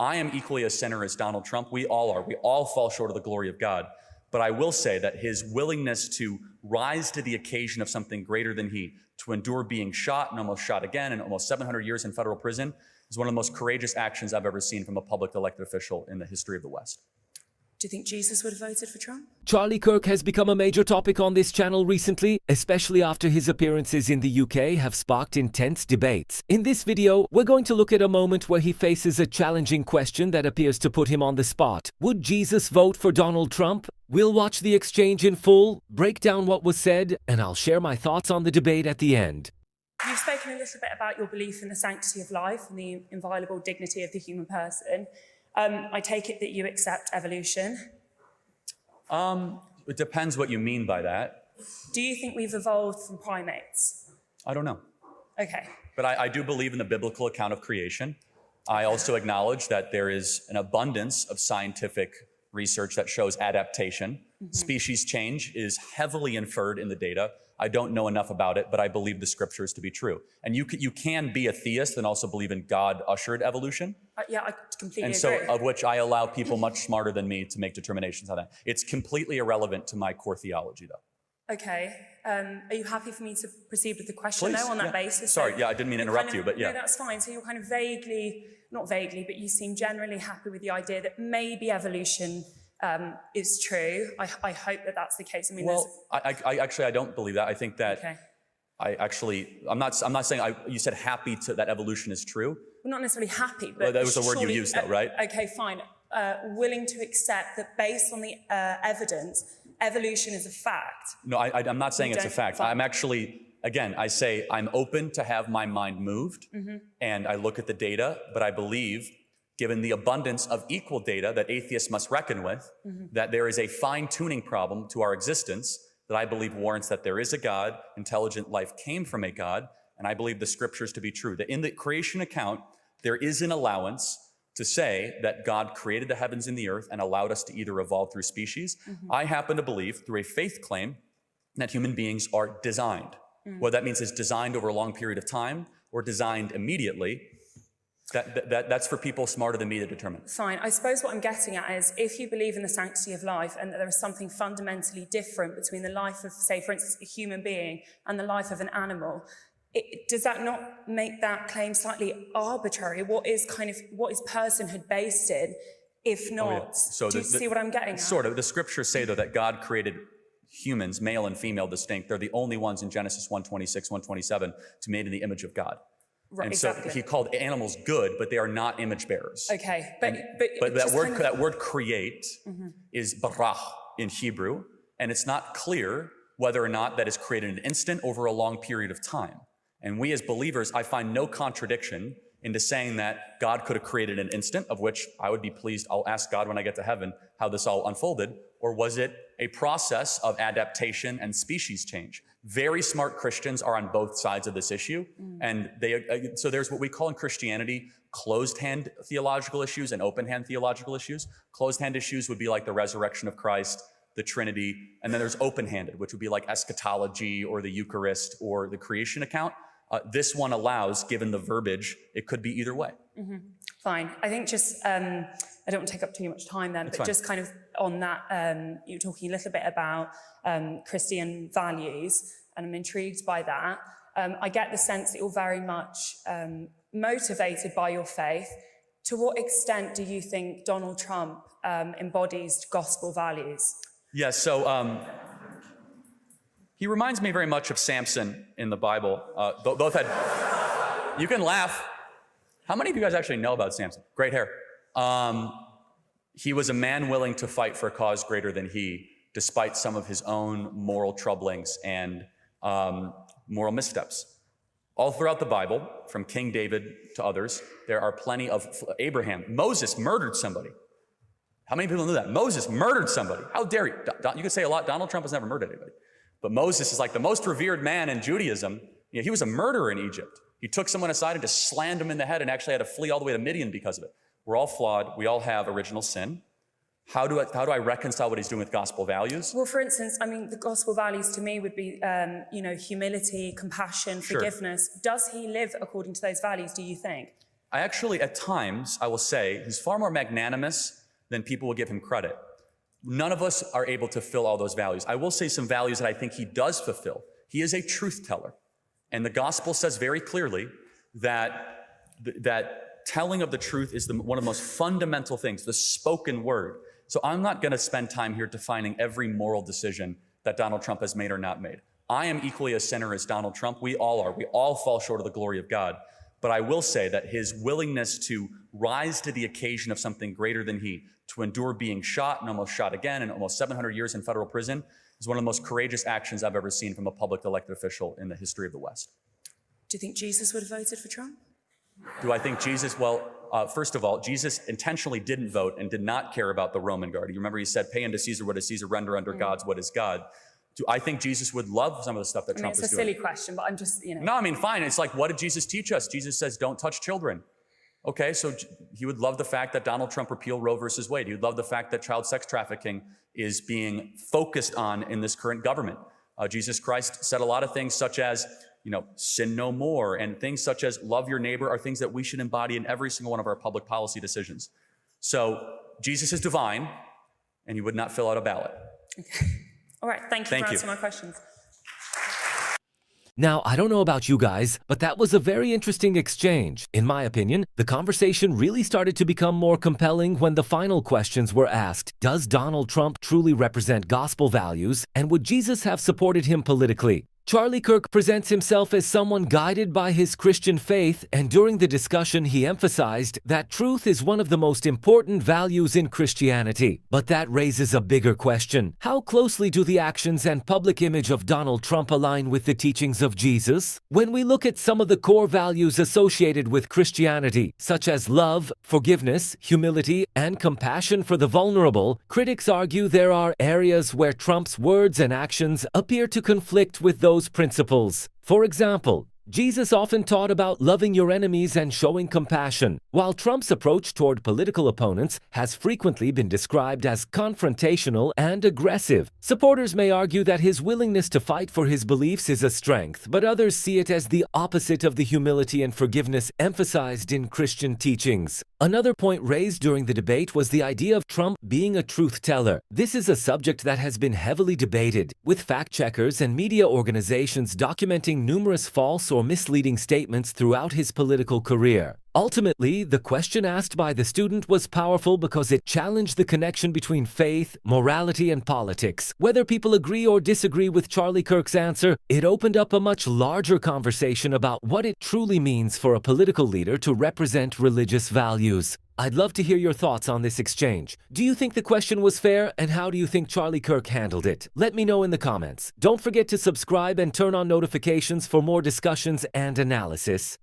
I am equally a sinner as Donald Trump. We all are. We all fall short of the glory of God. But I will say that his willingness to rise to the occasion of something greater than he, to endure being shot and almost shot again and almost 700 years in federal prison, is one of the most courageous actions I've ever seen from a public elected official in the history of the West. Do you think Jesus would have voted for Trump? Charlie Kirk has become a major topic on this channel recently, especially after his appearances in the UK have sparked intense debates. In this video, we're going to look at a moment where he faces a challenging question that appears to put him on the spot. Would Jesus vote for Donald Trump? We'll watch the exchange in full, break down what was said, and I'll share my thoughts on the debate at the end. You've spoken a little bit about your belief in the sanctity of life and the inviolable dignity of the human person. I take it that you accept evolution. It depends what you mean by that. Do you think we've evolved from primates? I don't know. Okay. But I do believe in the biblical account of creation. I also acknowledge that there is an abundance of scientific research that shows adaptation. Species change is heavily inferred in the data. I don't know enough about it, but I believe the scriptures to be true. And you can be a theist and also believe in God-ushered evolution. Yeah, I completely agree. And so, of which I allow people much smarter than me to make determinations on that. It's completely irrelevant to my core theology, though. Okay. Are you happy for me to proceed with the question, Please, though, on that basis? Sorry, I didn't mean to interrupt you, but yeah. No, that's fine. So you're kind of vaguely, not vaguely, but you seem generally happy with the idea that maybe evolution is true. I hope that that's the case. I mean, well, I actually don't believe that. I think that okay. I'm not saying you said happy to that evolution is true. Well, not necessarily happy, but well, that was the word you used, though, right? Okay, fine. Willing to accept that based on the evidence, evolution is a fact. No, I'm not saying it's a fact. Fine. I'm actually, again, I say I'm open to have my mind moved, and I look at the data, but I believe, given the abundance of equal data that atheists must reckon with, that there is a fine-tuning problem to our existence that I believe warrants that there is a God, intelligent life came from a God, and I believe the scriptures to be true. That in the creation account, there is an allowance to say that God created the heavens and the earth and allowed us to either evolve through species. I happen to believe, through a faith claim, that human beings are designed. What that means is designed over a long period of time or designed immediately. That's for people smarter than me to determine. Fine. I suppose what I'm getting at is if you believe in the sanctity of life and that there is something fundamentally different between the life of, say, for instance, a human being and the life of an animal, does that not make that claim slightly arbitrary? What is personhood based in, if not? Oh, yeah. So do you see what I'm getting at? Sort of. The scriptures say, though, that God created humans, male and female distinct. They're the only ones in Genesis 1:26, 1:27 to made in the image of God. Right, and exactly. so he called animals good, but they are not image bearers. Okay, but that word create is barah in Hebrew, and it's not clear whether or not that is created in an instant over a long period of time. And we as believers, I find no contradiction into saying that God could have created an instant, of which I would be pleased. I'll ask God when I get to heaven how this all unfolded. Or was it a process of adaptation and species change? Very smart Christians are on both sides of this issue. And so there's what we call in Christianity closed-hand theological issues and open-hand theological issues. Closed-hand issues would be like the resurrection of Christ, the Trinity, and then there's open-handed, which would be like eschatology or the Eucharist or the creation account. This one allows, given the verbiage, it could be either way. Fine. I think just, I don't want to take up too much time then, but just kind of on that, you were talking a little bit about Christian values, and I'm intrigued by that. I get the sense that you're very much motivated by your faith. To what extent do you think Donald Trump embodies gospel values? Yeah, so he reminds me very much of Samson in the Bible. Both had, you can laugh. How many of you guys actually know about Samson? Great hair. He was a man willing to fight for a cause greater than he, despite some of his own moral troublings and moral missteps. All throughout the Bible, from King David to others, there are plenty of Abraham. Moses murdered somebody. How many people know that? Moses murdered somebody. How dare you? You could say a lot. Donald Trump has never murdered anybody. But Moses is like the most revered man in Judaism. You know, he was a murderer in Egypt. He took someone aside and just slammed him in the head and actually had to flee all the way to Midian because of it. We're all flawed. We all have original sin. How do I reconcile what he's doing with gospel values? Well, for instance, I mean, the gospel values to me would be, humility, compassion, forgiveness. Does he live according to those values, do you think? I actually, at times, I will say, he's far more magnanimous than people will give him credit. None of us are able to fill all those values. I will say some values that I think he does fulfill. He is a truth teller. And the gospel says very clearly that telling of the truth is one of the most fundamental things, the spoken word. So I'm not going to spend time here defining every moral decision that Donald Trump has made or not made. I am equally a sinner as Donald Trump. We all are. We all fall short of the glory of God. But I will say that his willingness to rise to the occasion of something greater than he, to endure being shot and almost shot again and almost 700 years in federal prison, is one of the most courageous actions I've ever seen from a public elected official in the history of the West. Do you think Jesus would have voted for Trump? Do I think Jesus, first of all, Jesus intentionally didn't vote and did not care about the Roman guard. You remember he said, pay unto Caesar what is Caesar, render unto God's what is God. Do I think Jesus would love some of the stuff that Trump is doing? It's a silly question, but I'm just, No, I mean, fine. It's like, what did Jesus teach us? Jesus says, don't touch children. Okay, so he would love the fact that Donald Trump repealed Roe versus Wade. He would love the fact that child sex trafficking is being focused on in this current government. Jesus Christ said a lot of things such as, sin no more, and things such as love your neighbor are things that we should embody in every single one of our public policy decisions. So Jesus is divine, and he would not fill out a ballot. Okay. All right, thank you for answering my questions. Now, I don't know about you guys, but that was a very interesting exchange. In my opinion, the conversation really started to become more compelling when the final questions were asked. Does Donald Trump truly represent gospel values? And would Jesus have supported him politically? Charlie Kirk presents himself as someone guided by his Christian faith, and during the discussion he emphasized that truth is one of the most important values in Christianity. But that raises a bigger question. How closely do the actions and public image of Donald Trump align with the teachings of Jesus? When we look at some of the core values associated with Christianity, such as love, forgiveness, humility, and compassion for the vulnerable, critics argue there are areas where Trump's words and actions appear to conflict with those principles. For example, Jesus often taught about loving your enemies and showing compassion, while Trump's approach toward political opponents has frequently been described as confrontational and aggressive. Supporters may argue that his willingness to fight for his beliefs is a strength, but others see it as the opposite of the humility and forgiveness emphasized in Christian teachings. Another point raised during the debate was the idea of Trump being a truth teller. This is a subject that has been heavily debated, with fact-checkers and media organizations documenting numerous false or misleading statements throughout his political career. Ultimately, the question asked by the student was powerful because it challenged the connection between faith, morality, and politics. Whether people agree or disagree with Charlie Kirk's answer, it opened up a much larger conversation about what it truly means for a political leader to represent religious values. I'd love to hear your thoughts on this exchange. Do you think the question was fair, and how do you think Charlie Kirk handled it? Let me know in the comments. Don't forget to subscribe and turn on notifications for more discussions and analysis.